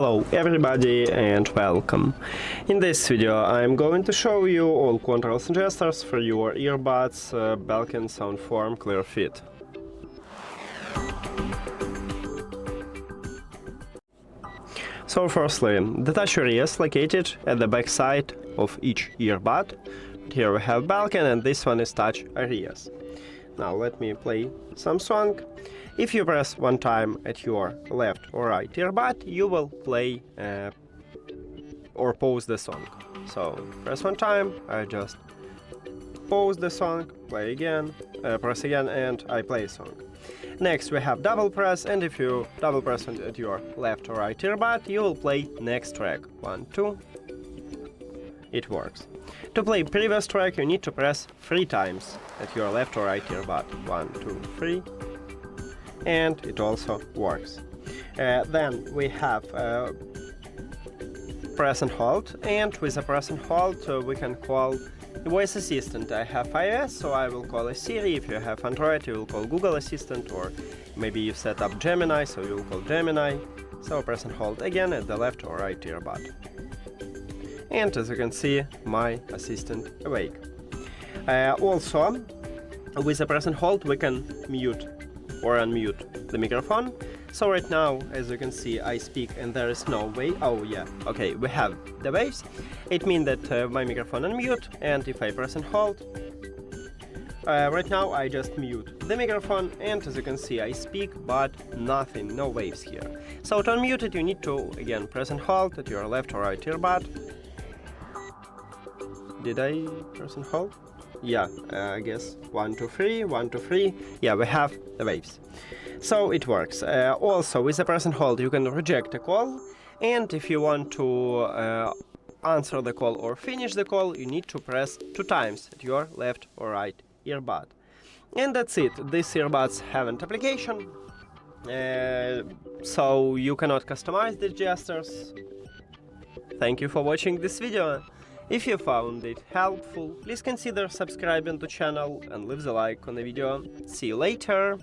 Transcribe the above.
Hello everybody and welcome. In this video I'm going to show you all controls and gestures for your earbuds BELKIN SoundForm ClearFit. So firstly, the touch area is located at the back side of each earbud. Here we have BELKIN and this one is touch areas. Now let me play some song. If you press one time at your left or right earbud, you will play or pause the song. So press one time, I just pause the song, play again, press again, and I play a song. Next we have double press, and if you double press at your left or right earbud, you will play next track. 1, 2. It works. To play previous track, you need to press 3 times at your left or right earbud. 1, 2, 3. And it also works. Then we have press and hold, and with a press and hold we can call the voice assistant. I have iOS, so I will call a Siri. If you have Android, you will call Google Assistant, or maybe you set up Gemini, so you will call Gemini. So press and hold again at the left or right earbud. And as you can see, my assistant awake. Also, with a press and hold we can mute or unmute the microphone. So right now, as you can see, I speak and there is no wave. Oh yeah, okay, we have the waves. It means that my microphone unmute, and if I press and hold, right now I just mute the microphone, and as you can see, I speak, but nothing, no waves here. So to unmute it, you need to again press and hold at your left or right earbud. Did I press and hold? Yeah, I guess 1, 2, 3, 1, 2, 3. Yeah, we have the waves. So it works. Also, with the press and hold, you can reject a call, and if you want to answer the call or finish the call, you need to press 2 times at your left or right earbud. And that's it. These earbuds have an application, so you cannot customize the gestures. Thank you for watching this video. If you found it helpful, please consider subscribing to the channel and leave a like on the video. See you later!